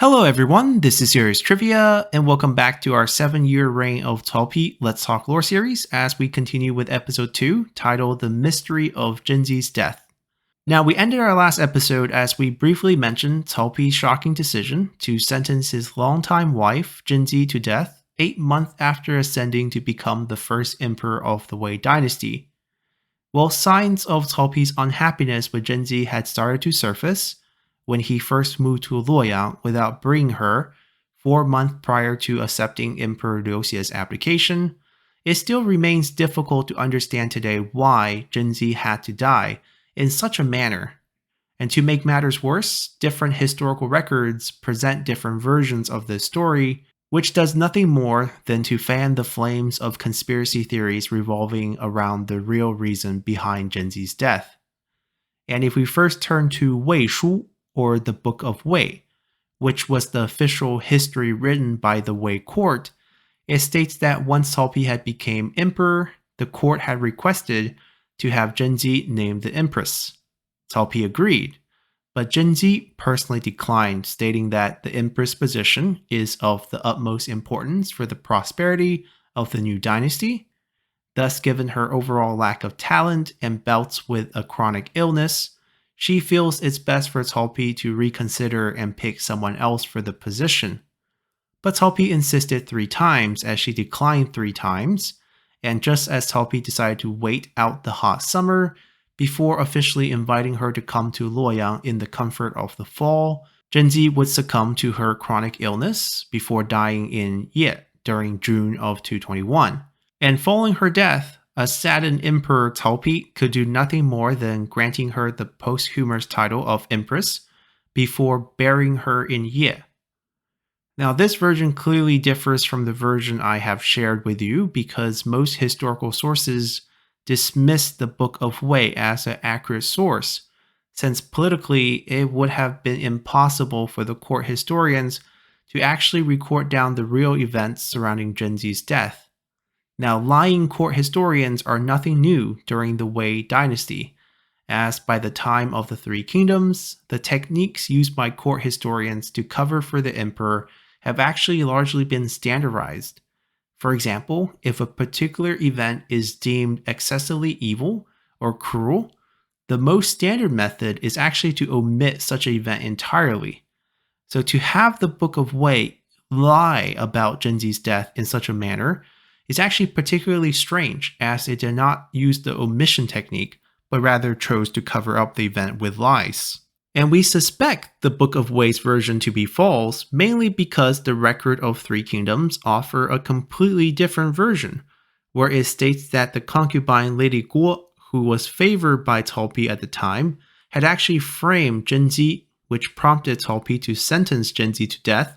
Hello everyone, this is Serious Trivia, and welcome back to our 7-year reign of Talpi Let's Talk Lore series as we continue with episode 2, titled The Mystery of Zhen Jis's Death. Now, we ended our last episode as we briefly mentioned Talpi's shocking decision to sentence his longtime wife, Zhen Ji, to death 8 months after ascending to become the first emperor of the Wei dynasty. Well, signs of Talpi's unhappiness with Zhen Ji had started to surface when he first moved to Luoyang without bringing her 4 months prior to accepting Emperor Liuxia's application. It still remains difficult to understand today why Zhen Ji had to die in such a manner. And to make matters worse, different historical records present different versions of this story, which does nothing more than to fan the flames of conspiracy theories revolving around the real reason behind Zhen Ji's death. And if we first turn to Wei Shu, or the Book of Wei, which was the official history written by the Wei court, it states that once Talpi had become emperor, the court had requested to have Zhen Ji named the empress. Talpi agreed, but Zhen Ji personally declined, stating that the empress position is of the utmost importance for the prosperity of the new dynasty. Thus, given her overall lack of talent and bouts with a chronic illness, she feels it's best for Talpi to reconsider and pick someone else for the position. But Talpi insisted 3 times as she declined 3 times, and just as Talpi decided to wait out the hot summer before officially inviting her to come to Luoyang in the comfort of the fall, Zhen Ji would succumb to her chronic illness before dying in Ye during June of 221. And following her death, a saddened Emperor Talpi could do nothing more than granting her the posthumous title of Empress before burying her in Ye. Now, this version clearly differs from the version I have shared with you because most historical sources dismiss the Book of Wei as an accurate source, since politically it would have been impossible for the court historians to actually record down the real events surrounding Zhen Ji's death. Now, lying court historians are nothing new during the Wei dynasty, as by the time of the Three Kingdoms, the techniques used by court historians to cover for the emperor have actually largely been standardized. For example, if a particular event is deemed excessively evil or cruel, the most standard method is actually to omit such an event entirely. So to have the Book of Wei lie about Zhen Ji's death in such a manner is actually particularly strange, as it did not use the omission technique, but rather chose to cover up the event with lies. And we suspect the Book of Wei's version to be false, mainly because the record of Three Kingdoms offer a completely different version, where it states that the concubine Lady Guo, who was favored by Talpi at the time, had actually framed Zhen Ji, which prompted Talpi to sentence Zhen Ji to death,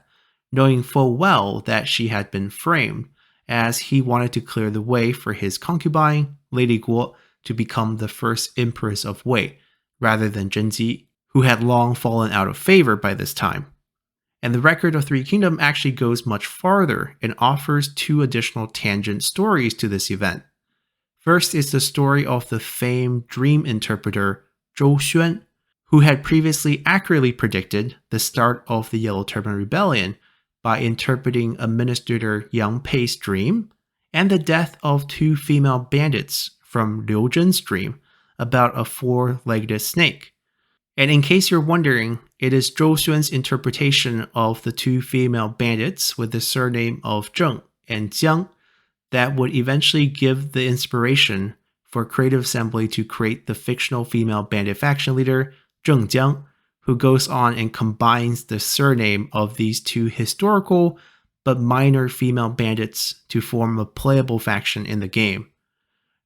knowing full well that she had been framed, as he wanted to clear the way for his concubine, Lady Guo, to become the first empress of Wei, rather than Zhen Ji, who had long fallen out of favor by this time. And the record of Three Kingdoms actually goes much farther and offers 2 additional tangent stories to this event. First is the story of the famed dream interpreter Zhou Xuan, who had previously accurately predicted the start of the Yellow Turban Rebellion by interpreting Administrator Yang Pei's dream, and the death of 2 female bandits from Liu Zhen's dream about a 4-legged snake. And in case you're wondering, it is Zhou Xuan's interpretation of the 2 female bandits with the surname of Zheng and Jiang that would eventually give the inspiration for Creative Assembly to create the fictional female bandit faction leader, Zheng Jiang, who goes on and combines the surname of these 2 historical but minor female bandits to form a playable faction in the game.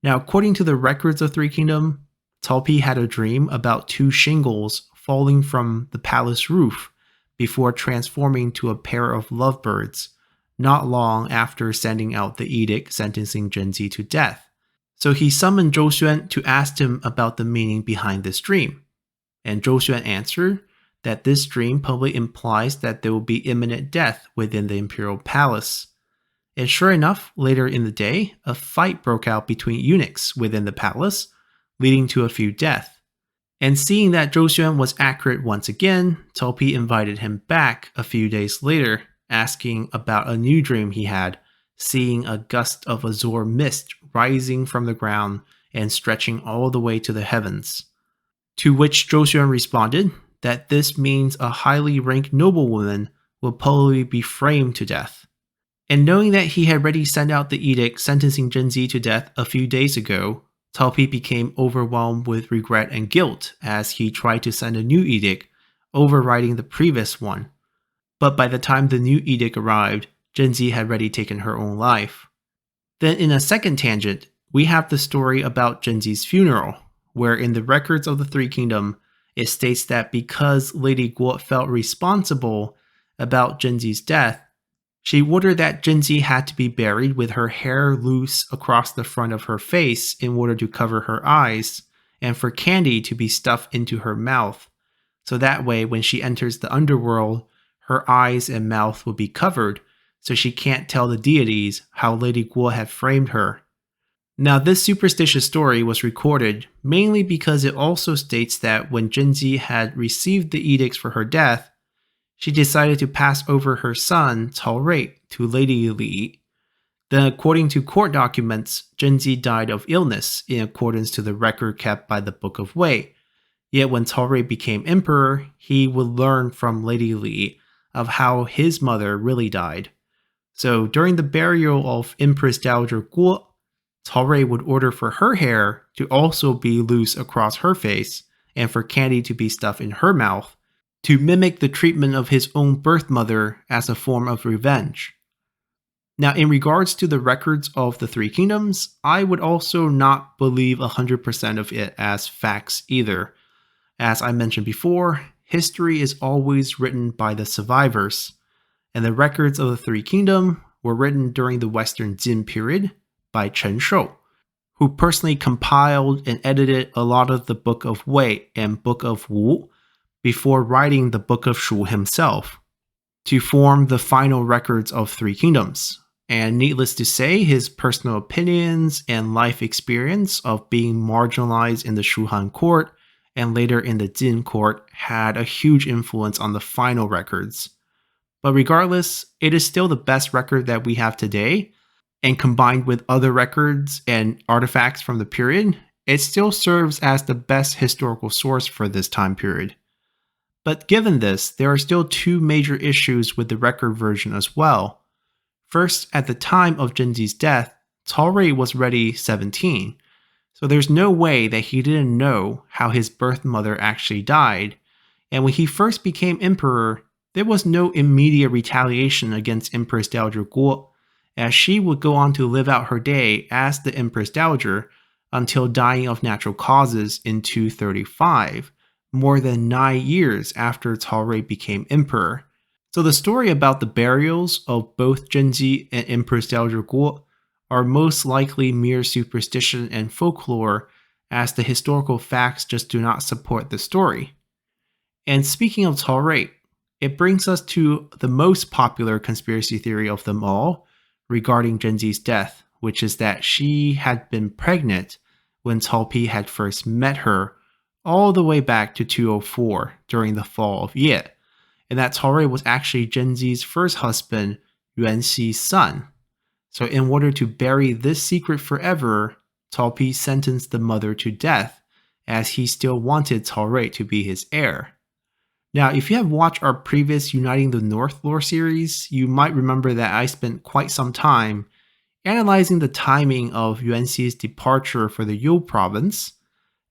Now, according to the records of Three Kingdoms, Talpi had a dream about 2 shingles falling from the palace roof before transforming to a pair of lovebirds, not long after sending out the edict sentencing Zhen Ji to death. So he summoned Zhou Xuan to ask him about the meaning behind this dream. And Zhou Xuan answered that this dream probably implies that there will be imminent death within the imperial palace. And sure enough, later in the day, a fight broke out between eunuchs within the palace, leading to a few deaths. And seeing that Zhou Xuan was accurate once again, Cao Pi invited him back a few days later, asking about a new dream he had, seeing a gust of azure mist rising from the ground and stretching all the way to the heavens. To which Zhou Xuan responded that this means a highly ranked noblewoman will probably be framed to death. And knowing that he had already sent out the edict sentencing Zhen Jis to death a few days ago, Cao Pi became overwhelmed with regret and guilt as he tried to send a new edict, overriding the previous one. But by the time the new edict arrived, Zhen Jis had already taken her own life. Then in a second tangent, we have the story about Zhen Jis Funeral, where in the records of the Three Kingdoms, it states that because Lady Guo felt responsible about Zhen Jis' death, she ordered that Zhen Jis had to be buried with her hair loose across the front of her face in order to cover her eyes, and for candy to be stuffed into her mouth. So that way, when she enters the underworld, her eyes and mouth will be covered, so she can't tell the deities how Lady Guo had framed her. Now, this superstitious story was recorded mainly because it also states that when Zhen Jis had received the edicts for her death, she decided to pass over her son, Cao Rui, to Lady Li. Then, according to court documents, Zhen Jis died of illness in accordance to the record kept by the Book of Wei. Yet when Cao Rui became emperor, he would learn from Lady Li of how his mother really died. So during the burial of Empress Dowager Guo, Cao Rui would order for her hair to also be loose across her face and for candy to be stuffed in her mouth, to mimic the treatment of his own birth mother as a form of revenge. Now, in regards to the records of the Three Kingdoms, I would also not believe 100% of it as facts either. As I mentioned before, history is always written by the survivors, and the records of the Three Kingdoms were written during the Western Jin period by Chen Shou, who personally compiled and edited a lot of the Book of Wei and Book of Wu before writing the Book of Shu himself, to form the final records of Three Kingdoms. And needless to say, his personal opinions and life experience of being marginalized in the Shu Han court and later in the Jin court had a huge influence on the final records. But regardless, it is still the best record that we have today, and combined with other records and artifacts from the period, it still serves as the best historical source for this time period. But given this, there are still two major issues with the record version as well. First, at the time of Zhen Jis' death, Cao Rui was already 17, so there's no way that he didn't know how his birth mother actually died, and when he first became emperor, there was no immediate retaliation against Empress Dowager Guo, as she would go on to live out her day as the Empress Dowager until dying of natural causes in 235, more than 9 years after Cao Rui became emperor. So the story about the burials of both Zhen Jis and Empress Dowager Guo are most likely mere superstition and folklore, as the historical facts just do not support the story. And speaking of Cao Rui, it brings us to the most popular conspiracy theory of them all regarding Zhen Jis' death, which is that she had been pregnant when Cao Pi had first met her all the way back to 204 during the fall of Ye, and that Cao Rui was actually Zhen Jis' first husband, Yuan Xi's son. So in order to bury this secret forever, Cao Pi sentenced the mother to death, as he still wanted Cao Rui to be his heir. Now, if you have watched our previous Uniting the North lore series, you might remember that I spent quite some time analyzing the timing of Yuan Xi's departure for the You province,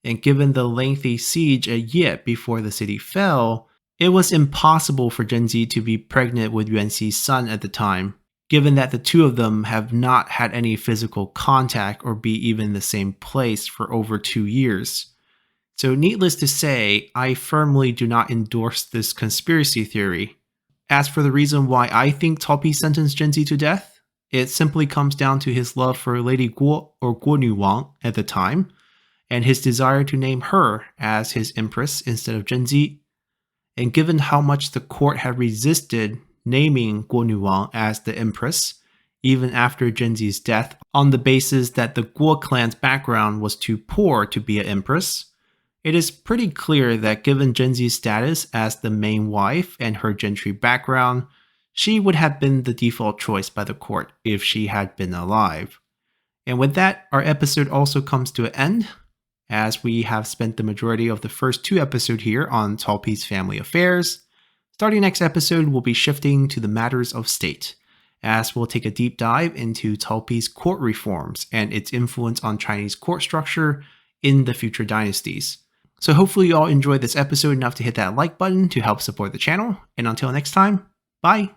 and given the lengthy siege at Ye before the city fell, it was impossible for Zhen Jis to be pregnant with Yuan Xi's son at the time, given that the two of them have not had any physical contact or be even in the same place for over 2 years. So needless to say, I firmly do not endorse this conspiracy theory. As for the reason why I think Cao Pi sentenced Zhen Jis to death, it simply comes down to his love for Lady Guo or Guo Nu Wang at the time, and his desire to name her as his empress instead of Zhen Jis. And given how much the court had resisted naming Guo Nu Wang as the empress, even after Zhen Jis' death, on the basis that the Guo clan's background was too poor to be an empress, It is pretty clear that given Zhenji's status as the main wife and her gentry background, she would have been the default choice by the court if she had been alive. And with that, our episode also comes to an end, as we have spent the majority of the first 2 episodes here on Talpi's family affairs. Starting next episode, we'll be shifting to the matters of state, as we'll take a deep dive into Talpi's court reforms and its influence on Chinese court structure in the future dynasties. So hopefully you all enjoyed this episode enough to hit that like button to help support the channel, and until next time, bye!